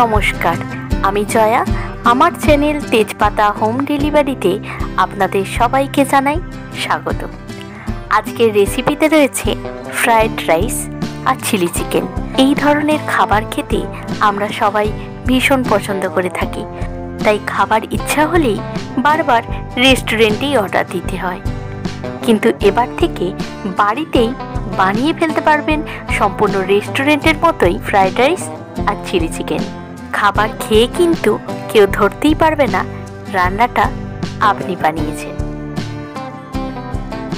নমস্কার, আমি জয়া। আমার চ্যানেল তেজপাতা হোম ডেলিভারিতে আপনাদের সবাইকে জানাই স্বাগত। আজকের রেসিপিতে রয়েছে ফ্রায়েড রাইস আর চিলি চিকেন। এই ধরনের খাবার খেতে আমরা সবাই ভীষণ পছন্দ করে থাকি, তাই খাবার ইচ্ছা হলেই বারবার রেস্টুরেন্টেই অর্ডার দিতে হয়। কিন্তু এবার থেকে বাড়িতেই বানিয়ে ফেলতে পারবেন সম্পূর্ণ রেস্টুরেন্টের মতোই ফ্রায়েড রাইস আর চিলি চিকেন। খাবার খেয়ে কিন্তু কেউ ধরতেই পারবে না রান্নাটা আপনি বানিয়েছেন।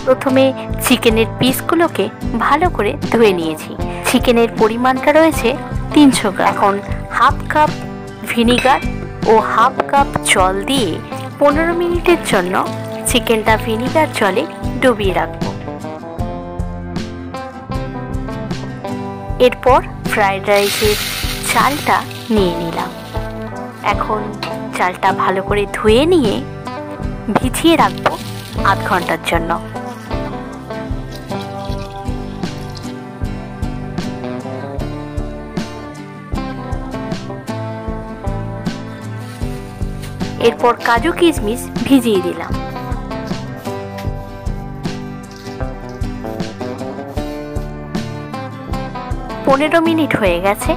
প্রথমে চিকেনের পিসগুলোকে ভালো করে ধুয়ে নিয়েছি। চিকেনের পরিমাণটা রয়েছে 300 গ্রাম। এখন হাফ কাপ ভিনিগার ও হাফ কাপ জল দিয়ে 15 মিনিটের জন্য চিকেনটা ভিনিগার জলে ডুবিয়ে রাখব। এরপর ফ্রায়েড রাইসের চালটা নিয়ে নিলাম। এখন চালটা ভালো করে ধুয়ে নিয়ে ভিজিয়ে রাখবো আধ ঘন্টার জন্য। এরপর কাজু কিশমিশ ভিজিয়ে দিলাম। পনেরো মিনিট হয়ে গেছে।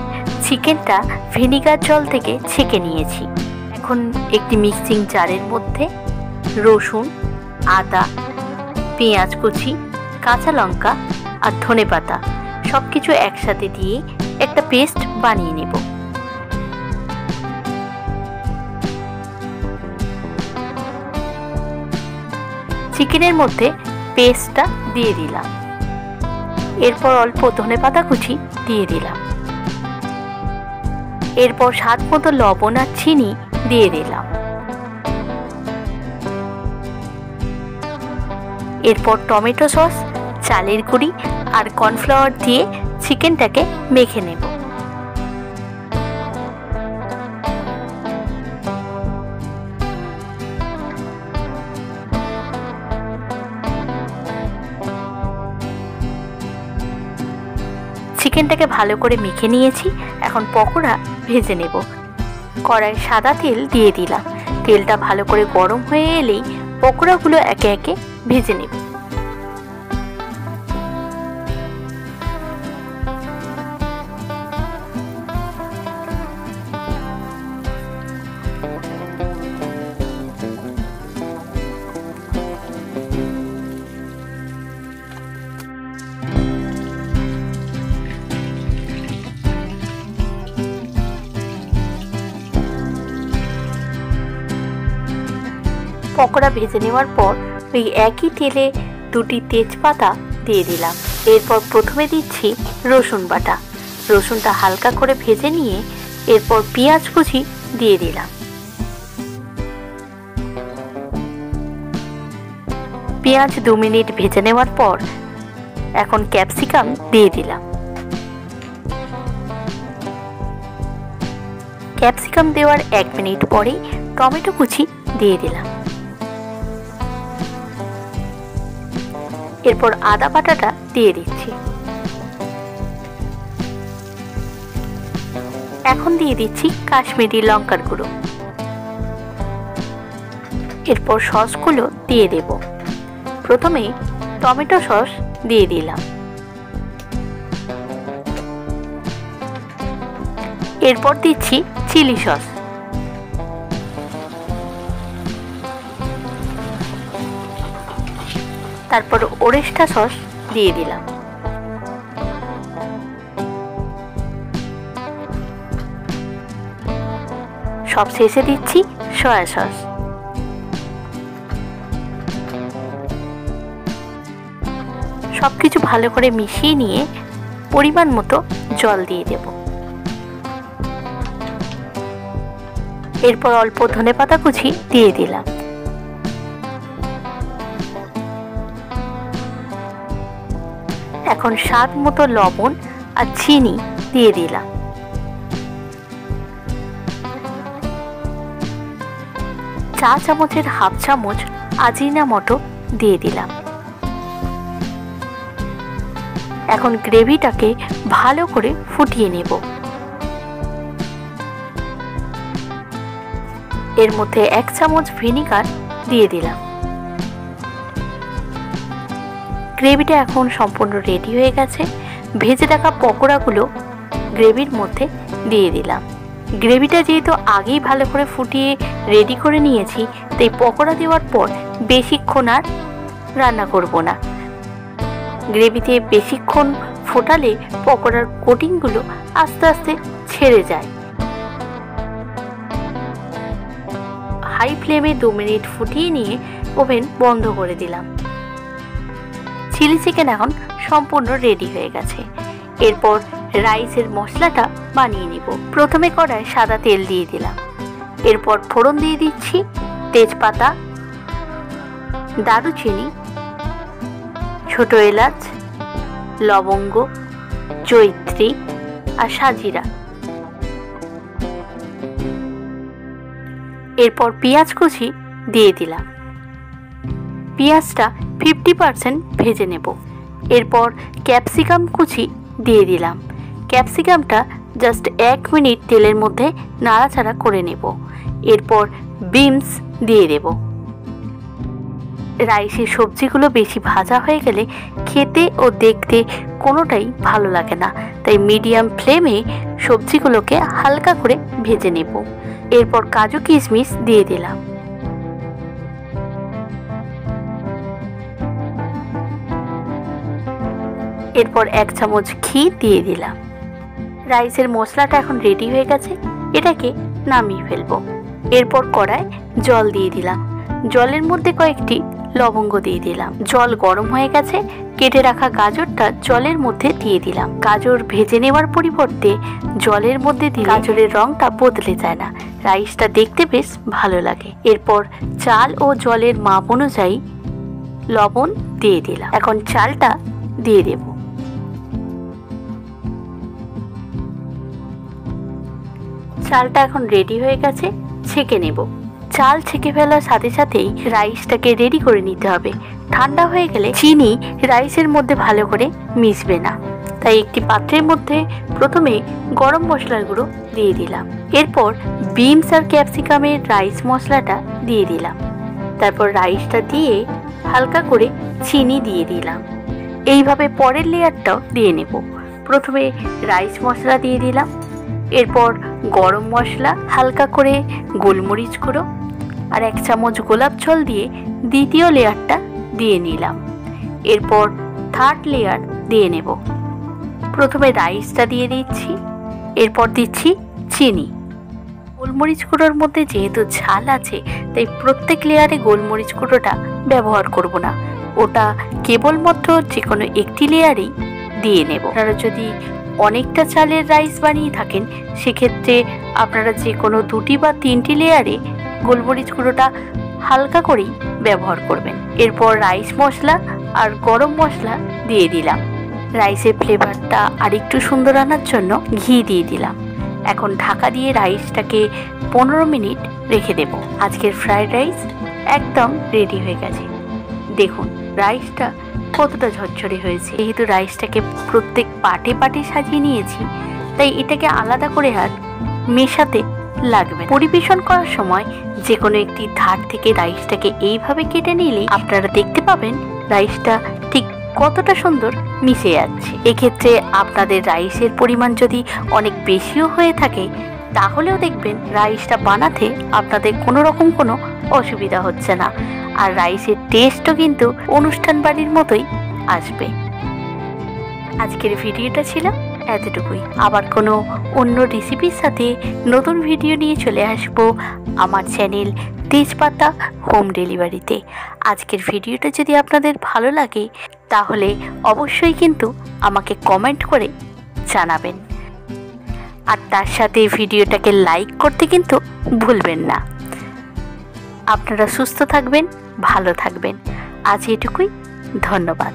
চিকেনটা ভিনিগার জল থেকে ছেঁকে নিয়েছি। এখন একটি মিক্সিং জারের মধ্যে রসুন, আদা, পেঁয়াজ কুচি, কাঁচা লঙ্কা আর ধনেপাতা সব কিছু একসাথে দিয়ে একটা পেস্ট বানিয়ে নেব। চিকেনের মধ্যে পেস্টটা দিয়ে দিলাম। এরপর অল্প ধনেপাতা কুচি দিয়ে দিলাম। এরপর স্বাদ মতো লবণ আর চিনি দিয়ে দিলাম। এরপর টমেটো সস, চালের গুঁড়ি আর কর্নফ্লাওয়ার দিয়ে চিকেনটাকে মেখে নেব। চিকেনটাকে ভালো করে মেখে নিয়েছি। এখন পকোড়া ভেজে নেব। কড়াই সাদা তেল দিয়ে দিলাম। তেলটা ভালো করে গরম হয়ে এলেই পকোড়াগুলো একে একে ভেজে নেব। পকোড়া ভেজে নেওয়ার পর ওই একই তেলে দুটি তেজপাতা দিয়ে দিলাম। এরপর প্রথমে দিচ্ছি রসুন বাটা। রসুনটা হালকা করে ভেজে নিয়ে এরপর পেঁয়াজ কুচি দিয়ে দিলাম। পেঁয়াজ 2 মিনিট ভেজে নেওয়ার পর এখন ক্যাপসিকাম দিয়ে দিলাম। ক্যাপসিকাম দেওয়ার 1 মিনিট পরেই টমেটো কুচি দিয়ে দিলাম। এরপর আদা বাটাটা দিয়ে দিচ্ছি। এখন দিয়ে দিচ্ছি কাশ্মীরি লঙ্কার গুঁড়ো। এরপর সসগুলো দিয়ে দেব। প্রথমে টমেটো সস দিয়ে দিলাম। এরপর দিচ্ছি চিলি সস। তারপর ওরেস্টা সস দিয়ে দিলাম। সব শেষে দিচ্ছি সয়া সস। সবকিছু ভালো করে মিশিয়ে নিয়ে পরিমাণ মতো জল দিয়ে দেব। এরপর অল্প ধনেপাতা কুচি দিয়ে দিলাম। এখন স্বাদ মতো লবণ আর চিনি দিয়ে দিলাম। চা চামচের হাফ চামচ আজিনামোটো দিয়ে দিলাম। এখন গ্রেভিটাকে ভালো করে ফুটিয়ে নেব। এর মধ্যে 1 চামচ ভিনিগার দিয়ে দিলাম। গ্রেভিটা এখন সম্পূর্ণ রেডি হয়ে গেছে। ভেজে রাখা পকোড়াগুলো গ্রেভির মধ্যে দিয়ে দিলাম। গ্রেভিটা যেহেতু আগেই ভালো করে ফুটিয়ে রেডি করে নিয়েছি, তাই পকোড়া দেওয়ার পর বেশিক্ষণ আর রান্না করব না। গ্রেভিতে বেশিক্ষণ ফোটালে পকোড়ার কোটিংগুলো আস্তে আস্তে ছেড়ে যায়। হাই ফ্লেমে 2 মিনিট ফুটিয়ে নিয়ে ওভেন বন্ধ করে দিলাম। চিলি চিকেন এখন সম্পূর্ণ রেডি হয়ে গেছে। এরপর রাইসের মশলাটা বানিয়ে নিব। প্রথমে কড়ায় সাদা তেল দিয়ে দিলাম। এরপর ফোড়ন দিয়ে দিচ্ছি তেজপাতা, দারুচিনি, ছোট এলাচ, লবঙ্গ, জয়িত্রী আর সাজিরা। এরপর পেঁয়াজ কুচি দিয়ে দিলাম। পেঁয়াজটা 50% ভেজে নেব। এরপর ক্যাপসিকাম কুচি দিয়ে দিলাম। ক্যাপসিকামটা জাস্ট 1 মিনিট তেলের মধ্যে নাড়াচাড়া করে নেব। এরপর বিনস দিয়ে দেব। রাইসের সবজিগুলো বেশি ভাজা হয়ে গেলে খেতে ও দেখতে কোনোটাই ভালো লাগে না, তাই মিডিয়াম ফ্লেমে সবজিগুলোকে হালকা করে ভেজে নেব। এরপর কাজু কিশমিশ দিয়ে দিলাম। এরপর 1 চামচ ঘি দিয়ে দিলাম। রাইসের মশলাটা এখন রেডি হয়ে গেছে, এটাকে নামিয়ে ফেলবো। এরপর কড়ায় জল দিয়ে দিলাম। জলের মধ্যে কয়েকটি লবঙ্গ দিয়ে দিলাম। জল গরম হয়ে গেছে, কেটে রাখা গাজরটা জলের মধ্যে দিয়ে দিলাম। গাজর ভেজে নেওয়ার পরিবর্তে জলের মধ্যে দিলে গাজরের রংটা বদলে যায় না, রাইসটা দেখতে বেশ ভালো লাগে। এরপর চাল ও জলের মাপ অনুযায়ী লবণ দিয়ে দিলাম। এখন চালটা দিয়ে দেব। চালটা এখন রেডি হয়ে গেছে, ছেঁকে নেব। চাল ছেঁকে ফেলার সাথে সাথেই রাইসটাকে রেডি করে নিতে হবে। ঠান্ডা হয়ে গেলে চিনি রাইসের মধ্যে ভালো করে মিশবে না, তাই একটি পাত্রের মধ্যে প্রথমে গরম মশলার গুঁড়ো দিয়ে দিলাম। এরপর বিনস আর ক্যাপসিকামের রাইস মশলাটা দিয়ে দিলাম। তারপর রাইসটা দিয়ে হালকা করে চিনি দিয়ে দিলাম। এইভাবে পরের লেয়ারটাও দিয়ে নেব। প্রথমে রাইস মশলা দিয়ে দিলাম, এরপর গরম মশলা, হালকা করে গোলমরিচ গুঁড়ো আর 1 চামচ গোলাপ জল দিয়ে দ্বিতীয় লেয়ারটা দিয়ে নিলাম। এরপর থার্ড লেয়ার দিয়ে নেব। প্রথমে রাইসটা দিয়ে দিচ্ছি, এরপর দিচ্ছি চিনি। গোলমরিচ গুঁড়োর মধ্যে যেহেতু ঝাল আছে, তাই প্রত্যেক লেয়ারে গোলমরিচ গুঁড়োটা ব্যবহার করব না, ওটা কেবলমাত্র যে কোনো একটি লেয়ারেই দিয়ে নেব। আপনারা যদি অনেকটা চালের রাইস বানিয়ে থাকেন, সেক্ষেত্রে আপনারা যে কোনো 2টি বা 3টি লেয়ারে গোলমরিচ গুঁড়োটা হালকা করেই ব্যবহার করবেন। এরপর রাইস মশলা আর গরম মশলা দিয়ে দিলাম। রাইসের ফ্লেভারটা আরেকটু সুন্দর আনার জন্য ঘি দিয়ে দিলাম। এখন ঢাকা দিয়ে রাইসটাকে 15 মিনিট রেখে দেব। আজকের ফ্রাইড রাইস একদম রেডি হয়ে গেছে। দেখুন রাইসটা কতটা ঝরঝরে হয়েছে। যেহেতু রাইসটাকে প্রত্যেক পাটে পাটে সাজিয়ে নিয়েছি, তাই এটাকে আলাদা করে আর মেশাতে লাগবে। পরিবেশন করার সময় যে কোনো একটি ধার থেকে রাইসটাকে এইভাবে কেটে নিলেই আপনারা দেখতে পাবেন রাইসটা ঠিক কতটা সুন্দর মিশে যাচ্ছে। এক্ষেত্রে আপনাদের রাইসের পরিমাণ যদি অনেক বেশিও হয়ে থাকে, তাহলেও দেখবেন রাইসটা বানাতে আপনাদের কোনো রকম কোনো অসুবিধা হচ্ছে না, আর রাইসের টেস্টও কিন্তু অনুষ্ঠান বাড়ির মতোই আসবে। আজকের ভিডিওটা ছিল এতটুকুই। আবার কোনো অন্য রেসিপির সাথে নতুন ভিডিও নিয়ে চলে আসবো আমার চ্যানেল তেজপাতা হোম ডেলিভারিতে। আজকের ভিডিওটা যদি আপনাদের ভালো লাগে, তাহলে অবশ্যই কিন্তু আমাকে কমেন্ট করে জানাবেন, আর তার সাথে ভিডিওটাকে লাইক করতে কিন্তু ভুলবেন না। আপনারা সুস্থ থাকবেন, ভালো থাকবেন। আজ এটুকুই, ধন্যবাদ।